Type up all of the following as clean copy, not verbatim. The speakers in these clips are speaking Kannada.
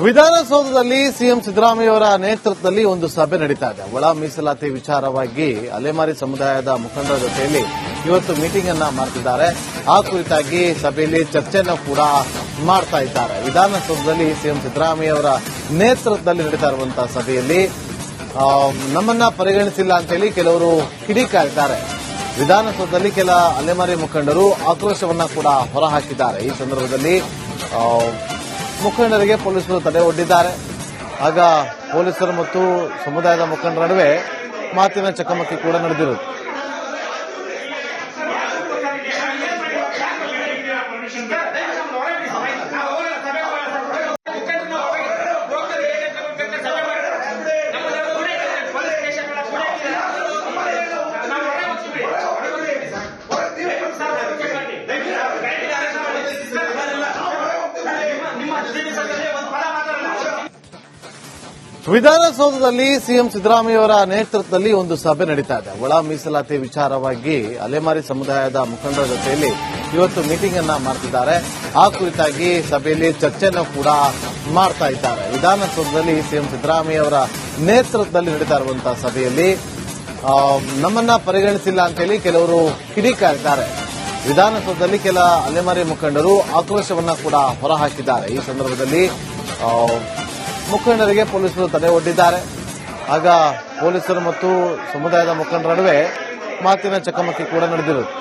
ವಿಧಾನಸೌಧದಲ್ಲಿ ಸಿಎಂ ಸಿದ್ದರಾಮಯ್ಯ ಅವರ ನೇತೃತ್ವದಲ್ಲಿ ಒಂದು ಸಭೆ ನಡೀತಾ ಇದೆ. ಒಳ ಮೀಸಲಾತಿ ವಿಚಾರವಾಗಿ ಅಲೆಮಾರಿ ಸಮುದಾಯದ ಮುಖಂಡರ ಜೊತೆಯಲ್ಲಿ ಇವತ್ತು ಮೀಟಿಂಗ್ ಅನ್ನ ಮಾಡ್ತಿದ್ದಾರೆ. ಆ ಕುರಿತಾಗಿ ಸಭೆಯಲ್ಲಿ ಚರ್ಚೆಯನ್ನು ಕೂಡ ಮಾಡ್ತಾ ಇದ್ದಾರೆ. ವಿಧಾನಸೌಧದಲ್ಲಿ ಸಿಎಂ ಸಿದ್ದರಾಮಯ್ಯ ಅವರ ನೇತೃತ್ವದಲ್ಲಿ ನಡೀತಾ ಇರುವಂತಹ ಸಭೆಯಲ್ಲಿ ನಮ್ಮನ್ನ ಪರಿಗಣಿಸಿಲ್ಲ ಅಂತೇಳಿ ಕೆಲವರು ಕಿಡಿಕಾರಿದ್ದಾರೆ. ವಿಧಾನಸೌಧದಲ್ಲಿ ಕೆಲ ಅಲೆಮಾರಿ ಮುಖಂಡರು ಆಕ್ರೋಶವನ್ನ ಕೂಡ ಹೊರಹಾಕಿದ್ದಾರೆ. ಈ ಸಂದರ್ಭದಲ್ಲಿ ಮುಖಂಡರಿಗೆ ಪೊಲೀಸರು ತಡೆ ಒಡ್ಡಿದ್ದಾರೆ. ಆಗ ಪೊಲೀಸರು ಮತ್ತು ಸಮುದಾಯದ ಮುಖಂಡರ ನಡುವೆ ಮಾತಿನ ಚಕಮಕಿ ಕೂಡ ನಡೆದಿರುವುದು. ವಿಧಾನಸೌಧದಲ್ಲಿ ಸಿಎಂ ಸಿದ್ದರಾಮಯ್ಯ ಅವರ ನೇತೃತ್ವದಲ್ಲಿ ಒಂದು ಸಭೆ ನಡೀತಾ ಇದೆ. ಒಳ ಮೀಸಲಾತಿ ವಿಚಾರವಾಗಿ ಅಲೆಮಾರಿ ಸಮುದಾಯದ ಮುಖಂಡರ ಜೊತೆಯಲ್ಲಿ ಇವತ್ತು ಮೀಟಿಂಗ್ ಅನ್ನ ಮಾಡ್ತಿದ್ದಾರೆ. ಆ ಕುರಿತಾಗಿ ಸಭೆಯಲ್ಲಿ ಚರ್ಚೆಯನ್ನು ಕೂಡ ಮಾಡ್ತಾ ಇದ್ದಾರೆ. ವಿಧಾನಸೌಧದಲ್ಲಿ ಸಿಎಂ ಸಿದ್ದರಾಮಯ್ಯ ಅವರ ನೇತೃತ್ವದಲ್ಲಿ ನಡೀತಾ ಇರುವಂತಹ ಸಭೆಯಲ್ಲಿ ನಮ್ಮನ್ನ ಪರಿಗಣಿಸಿಲ್ಲ ಅಂತೇಳಿ ಕೆಲವರು ಕಿಡಿಕಾರಿದ್ದಾರೆ. ವಿಧಾನಸೌಧದಲ್ಲಿ ಕೆಲ ಅಲೆಮಾರಿ ಮುಖಂಡರು ಆಕ್ರೋಶವನ್ನ ಕೂಡ ಹೊರಹಾಕಿದ್ದಾರೆ. ಈ ಸಂದರ್ಭದಲ್ಲಿ ಮುಖಂಡರಿಗೆ ಪೊಲೀಸರು ತಡೆ ಒಡ್ಡಿದ್ದಾರೆ. ಆಗ ಪೊಲೀಸರು ಮತ್ತು ಸಮುದಾಯದ ಮುಖಂಡರ ನಡುವೆ ಮಾತಿನ ಚಕಮಕಿ ಕೂಡ ನಡೆದಿರುವುದು.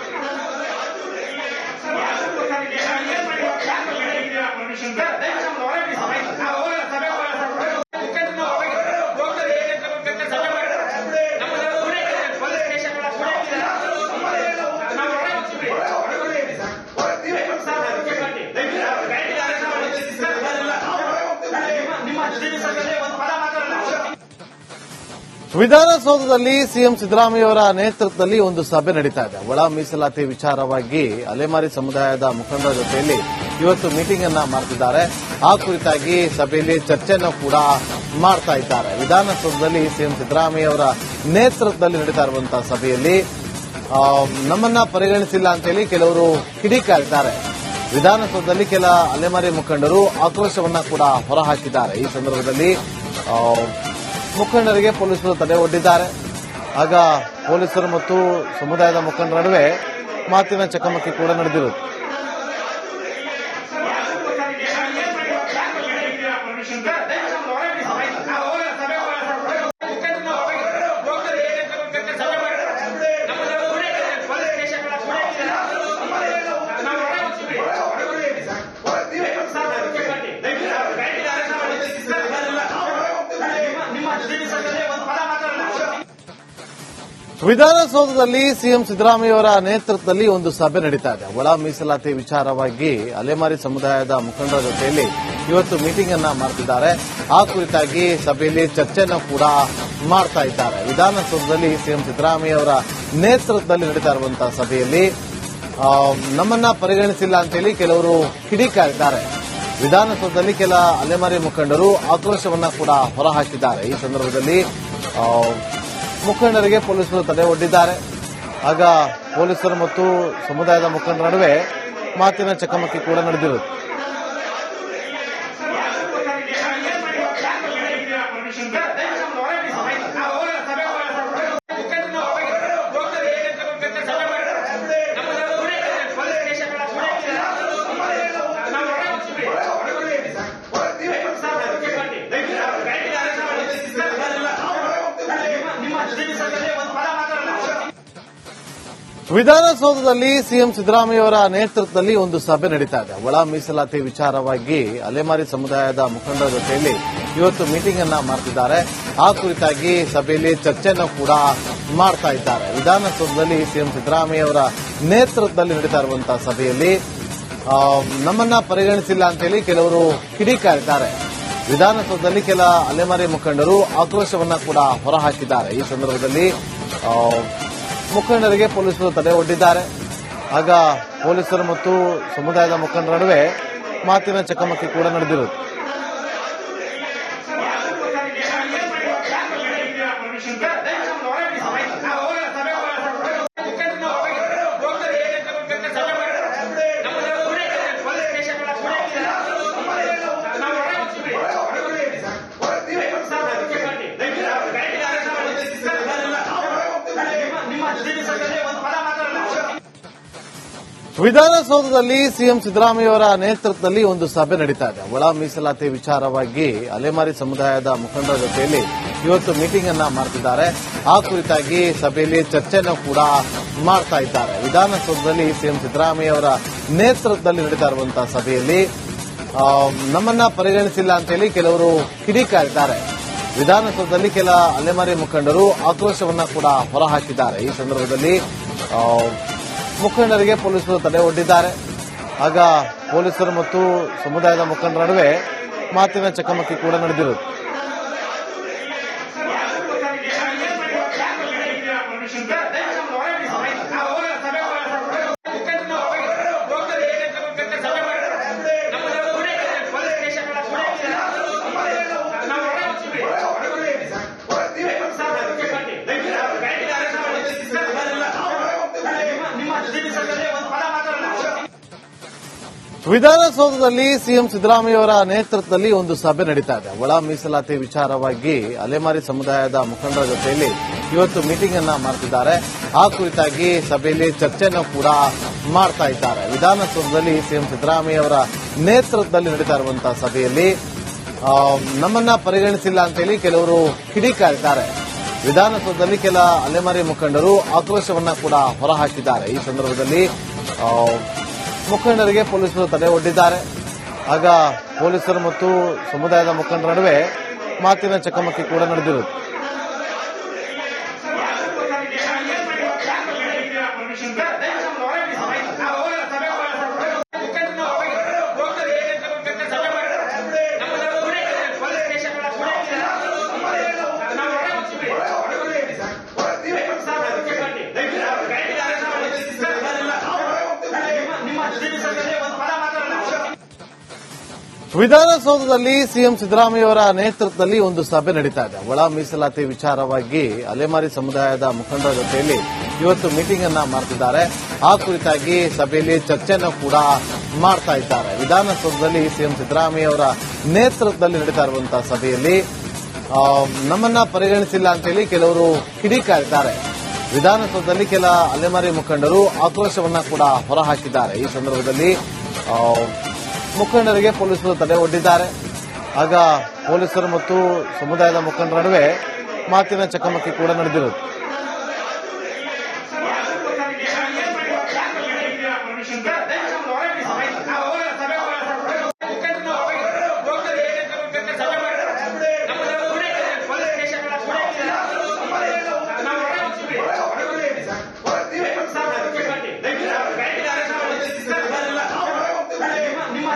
ವಿಧಾನಸೌಧದಲ್ಲಿ ಸಿಎಂ ಸಿದ್ದರಾಮಯ್ಯ ಅವರ ನೇತೃತ್ವದಲ್ಲಿ ಒಂದು ಸಭೆ ನಡೀತಾ ಇದೆ. ಒಳ ಮೀಸಲಾತಿ ವಿಚಾರವಾಗಿ ಅಲೆಮಾರಿ ಸಮುದಾಯದ ಮುಖಂಡರ ಜೊತೆಯಲ್ಲಿ ಇವತ್ತು ಮೀಟಿಂಗ್ ಅನ್ನ ಮಾಡ್ತಿದ್ದಾರೆ. ಆ ಕುರಿತಾಗಿ ಸಭೆಯಲ್ಲಿ ಚರ್ಚೆಯನ್ನು ಕೂಡ ಮಾಡ್ತಾ ಇದ್ದಾರೆ. ವಿಧಾನಸೌಧದಲ್ಲಿ ಸಿಎಂ ಸಿದ್ದರಾಮಯ್ಯ ಅವರ ನೇತೃತ್ವದಲ್ಲಿ ನಡೀತಾ ಇರುವಂತಹ ಸಭೆಯಲ್ಲಿ ನಮ್ಮನ್ನ ಪರಿಗಣಿಸಿಲ್ಲ ಅಂತೇಳಿ ಕೆಲವರು ಕಿಡಿಕಾರಿದ್ದಾರೆ. ವಿಧಾನಸೌಧದಲ್ಲಿ ಕೆಲ ಅಲೆಮಾರಿ ಮುಖಂಡರು ಆಕ್ರೋಶವನ್ನ ಕೂಡ ಹೊರಹಾಕಿದ್ದಾರೆ. ಈ ಸಂದರ್ಭದಲ್ಲಿ ಮುಖಂಡರಿಗೆ ಪೊಲೀಸರು ತಡೆ ಒಡ್ಡಿದ್ದಾರೆ. ಆಗ ಪೊಲೀಸರು ಮತ್ತು ಸಮುದಾಯದ ಮುಖಂಡರ ನಡುವೆ ಮಾತಿನ ಚಕಮಕಿ ಕೂಡ ನಡೆದಿರುವುದು. ವಿಧಾನಸೌಧದಲ್ಲಿ ಸಿಎಂ ಸಿದ್ದರಾಮಯ್ಯ ಅವರ ನೇತೃತ್ವದಲ್ಲಿ ಒಂದು ಸಭೆ ನಡೀತಾ ಇದೆ. ಒಳ ಮೀಸಲಾತಿ ವಿಚಾರವಾಗಿ ಅಲೆಮಾರಿ ಸಮುದಾಯದ ಮುಖಂಡರ ಜೊತೆಯಲ್ಲಿ ಇವತ್ತು ಮೀಟಿಂಗ್ ಅನ್ನ ಮಾಡ್ತಿದ್ದಾರೆ. ಆ ಕುರಿತಾಗಿ ಸಭೆಯಲ್ಲಿ ಚರ್ಚೆಯನ್ನು ಕೂಡ ಮಾಡ್ತಾ ಇದ್ದಾರೆ. ವಿಧಾನಸೌಧದಲ್ಲಿ ಸಿಎಂ ಸಿದ್ದರಾಮಯ್ಯ ಅವರ ನೇತೃತ್ವದಲ್ಲಿ ನಡೀತಾ ಇರುವಂತಹ ಸಭೆಯಲ್ಲಿ ನಮ್ಮನ್ನ ಪರಿಗಣಿಸಿಲ್ಲ ಅಂತೇಳಿ ಕೆಲವರು ಕಿಡಿಕಾರಿದ್ದಾರೆ. ವಿಧಾನಸೌಧದಲ್ಲಿ ಕೆಲ ಅಲೆಮಾರಿ ಮುಖಂಡರು ಆಕ್ರೋಶವನ್ನ ಕೂಡ ಹೊರಹಾಕಿದ್ದಾರೆ. ಈ ಸಂದರ್ಭದಲ್ಲಿ ಮುಖಂಡರಿಗೆ ಪೊಲೀಸರು ತಡೆ ಒಡ್ಡಿದ್ದಾರೆ. ಆಗ ಪೊಲೀಸರು ಮತ್ತು ಸಮುದಾಯದ ಮುಖಂಡರ ನಡುವೆ ಮಾತಿನ ಚಕಮಕಿ ಕೂಡ ನಡೆದಿರುವುದು. ವಿಧಾನಸೌಧದಲ್ಲಿ ಸಿಎಂ ಸಿದ್ದರಾಮಯ್ಯ ಅವರ ನೇತೃತ್ವದಲ್ಲಿ ಒಂದು ಸಭೆ ನಡೀತಾ ಇದೆ. ಒಳ ಮೀಸಲಾತಿ ವಿಚಾರವಾಗಿ ಅಲೆಮಾರಿ ಸಮುದಾಯದ ಮುಖಂಡರ ಜೊತೆಯಲ್ಲಿ ಇವತ್ತು ಮೀಟಿಂಗ್ ಅನ್ನ ಮಾಡ್ತಿದ್ದಾರೆ. ಆ ಕುರಿತಾಗಿ ಸಭೆಯಲ್ಲಿ ಚರ್ಚೆಯನ್ನು ಕೂಡ ಮಾಡ್ತಾ ಇದ್ದಾರೆ. ವಿಧಾನಸೌಧದಲ್ಲಿ ಸಿಎಂ ಸಿದ್ದರಾಮಯ್ಯ ಅವರ ನೇತೃತ್ವದಲ್ಲಿ ನಡೀತಾ ಇರುವಂತಹ ಸಭೆಯಲ್ಲಿ ನಮ್ಮನ್ನ ಪರಿಗಣಿಸಿಲ್ಲ ಅಂತೇಳಿ ಕೆಲವರು ಕಿಡಿಕಾರಿದ್ದಾರೆ. ವಿಧಾನಸೌಧದಲ್ಲಿ ಕೆಲ ಅಲೆಮಾರಿ ಮುಖಂಡರು ಆಕ್ರೋಶವನ್ನ ಕೂಡ ಹೊರಹಾಕಿದ್ದಾರೆ. ಈ ಸಂದರ್ಭದಲ್ಲಿ ಮುಖಂಡರಿಗೆ ಪೊಲೀಸರು ತಡೆ ಒಡ್ಡಿದ್ದಾರೆ. ಆಗ ಪೊಲೀಸರು ಮತ್ತು ಸಮುದಾಯದ ಮುಖಂಡರ ನಡುವೆ ಮಾತಿನ ಚಕಮಕಿ ಕೂಡ ನಡೆದಿರುವುದು. ವಿಧಾನಸೌಧದಲ್ಲಿ ಸಿಎಂ ಸಿದ್ದರಾಮಯ್ಯ ಅವರ ನೇತೃತ್ವದಲ್ಲಿ ಒಂದು ಸಭೆ ನಡೀತಾ ಇದೆ. ಒಳ ಮೀಸಲಾತಿ ವಿಚಾರವಾಗಿ ಅಲೆಮಾರಿ ಸಮುದಾಯದ ಮುಖಂಡರ ಜೊತೆಯಲ್ಲಿ ಇವತ್ತು ಮೀಟಿಂಗ್ ಅನ್ನ ಮಾಡ್ತಿದ್ದಾರೆ. ಆ ಕುರಿತಾಗಿ ಸಭೆಯಲ್ಲಿ ಚರ್ಚೆಯನ್ನು ಕೂಡ ಮಾಡ್ತಾ ಇದ್ದಾರೆ. ವಿಧಾನಸೌಧದಲ್ಲಿ ಸಿಎಂ ಸಿದ್ದರಾಮಯ್ಯ ಅವರ ನೇತೃತ್ವದಲ್ಲಿ ನಡೀತಾ ಇರುವಂತಹ ಸಭೆಯಲ್ಲಿ ನಮ್ಮನ್ನ ಪರಿಗಣಿಸಿಲ್ಲ ಅಂತೇಳಿ ಕೆಲವರು ಕಿಡಿಕಾರಿದ್ದಾರೆ. ವಿಧಾನಸೌಧದಲ್ಲಿ ಕೆಲ ಅಲೆಮಾರಿ ಮುಖಂಡರು ಆಕ್ರೋಶವನ್ನ ಕೂಡ ಹೊರಹಾಕಿದ್ದಾರೆ. ಈ ಸಂದರ್ಭದಲ್ಲಿ ಮುಖಂಡರಿಗೆ ಪೊಲೀಸರು ತಡೆ ಒಡ್ಡಿದ್ದಾರೆ. ಆಗ ಪೊಲೀಸರು ಮತ್ತು ಸಮುದಾಯದ ಮುಖಂಡರ ನಡುವೆ ಮಾತಿನ ಚಕಮಕಿ ಕೂಡ ನಡೆದಿರುವುದು. ವಿಧಾನಸೌಧದಲ್ಲಿ ಸಿಎಂ ಸಿದ್ದರಾಮಯ್ಯ ಅವರ ನೇತೃತ್ವದಲ್ಲಿ ಒಂದು ಸಭೆ ನಡೀತಾ ಇದೆ. ಒಳ ಮೀಸಲಾತಿ ವಿಚಾರವಾಗಿ ಅಲೆಮಾರಿ ಸಮುದಾಯದ ಮುಖಂಡರ ಜೊತೆಯಲ್ಲಿ ಇವತ್ತು ಮೀಟಿಂಗ್ ಅನ್ನ ಮಾಡ್ತಿದ್ದಾರೆ. ಆ ಕುರಿತಾಗಿ ಸಭೆಯಲ್ಲಿ ಚರ್ಚೆಯನ್ನು ಕೂಡ ಮಾಡ್ತಾ ಇದ್ದಾರೆ. ವಿಧಾನಸೌಧದಲ್ಲಿ ಸಿಎಂ ಸಿದ್ದರಾಮಯ್ಯ ಅವರ ನೇತೃತ್ವದಲ್ಲಿ ನಡೀತಾ ಇರುವಂತಹ ಸಭೆಯಲ್ಲಿ ನಮ್ಮನ್ನ ಪರಿಗಣಿಸಿಲ್ಲ ಅಂತೇಳಿ ಕೆಲವರು ಕಿಡಿಕಾರಿದ್ದಾರೆ. ವಿಧಾನಸೌಧದಲ್ಲಿ ಕೆಲ ಅಲೆಮಾರಿ ಮುಖಂಡರು ಆಕ್ರೋಶವನ್ನ ಕೂಡ ಹೊರಹಾಕಿದ್ದಾರೆ. ಈ ಸಂದರ್ಭದಲ್ಲಿ ಮುಖಂಡರಿಗೆ ಪೊಲೀಸರು ತಡೆ ಒಡ್ಡಿದ್ದಾರೆ. ಆಗ ಪೊಲೀಸರು ಮತ್ತು ಸಮುದಾಯದ ಮುಖಂಡರ ನಡುವೆ ಮಾತಿನ ಚಕಮಕಿ ಕೂಡ ನಡೆದಿರುವುದು. ವಿಧಾನಸೌಧದಲ್ಲಿ ಸಿಎಂ ಸಿದ್ದರಾಮಯ್ಯ ಅವರ ನೇತೃತ್ವದಲ್ಲಿ ಒಂದು ಸಭೆ ನಡೀತಾ ಇದೆ. ಒಳ ಮೀಸಲಾತಿ ವಿಚಾರವಾಗಿ ಅಲೆಮಾರಿ ಸಮುದಾಯದ ಮುಖಂಡರ ಜೊತೆಯಲ್ಲಿ ಇವತ್ತು ಮೀಟಿಂಗ್ ಅನ್ನ ಮಾಡ್ತಿದ್ದಾರೆ. ಆ ಕುರಿತಾಗಿ ಸಭೆಯಲ್ಲಿ ಚರ್ಚೆಯನ್ನು ಕೂಡ ಮಾಡ್ತಾ ಇದ್ದಾರೆ. ವಿಧಾನಸೌಧದಲ್ಲಿ ಸಿಎಂ ಸಿದ್ದರಾಮಯ್ಯ ಅವರ ನೇತೃತ್ವದಲ್ಲಿ ನಡೀತಾ ಇರುವಂತಹ ಸಭೆಯಲ್ಲಿ ನಮ್ಮನ್ನ ಪರಿಗಣಿಸಿಲ್ಲ ಅಂತೇಳಿ ಕೆಲವರು ಕಿಡಿಕಾರಿದ್ದಾರೆ. ವಿಧಾನಸೌಧದಲ್ಲಿ ಕೆಲ ಅಲೆಮಾರಿ ಮುಖಂಡರು ಆಕ್ರೋಶವನ್ನ ಕೂಡ ಹೊರಹಾಕಿದ್ದಾರೆ. ಈ ಸಂದರ್ಭದಲ್ಲಿ ಮುಖಂಡರಿಗೆ ಪೊಲೀಸರು ತಡೆ ಒಡ್ಡಿದ್ದಾರೆ. ಆಗ ಪೊಲೀಸರು ಮತ್ತು ಸಮುದಾಯದ ಮುಖಂಡರ ನಡುವೆ ಮಾತಿನ ಚಕಮಕಿ ಕೂಡ ನಡೆದಿರುವುದು. ನಿಮ್ಮ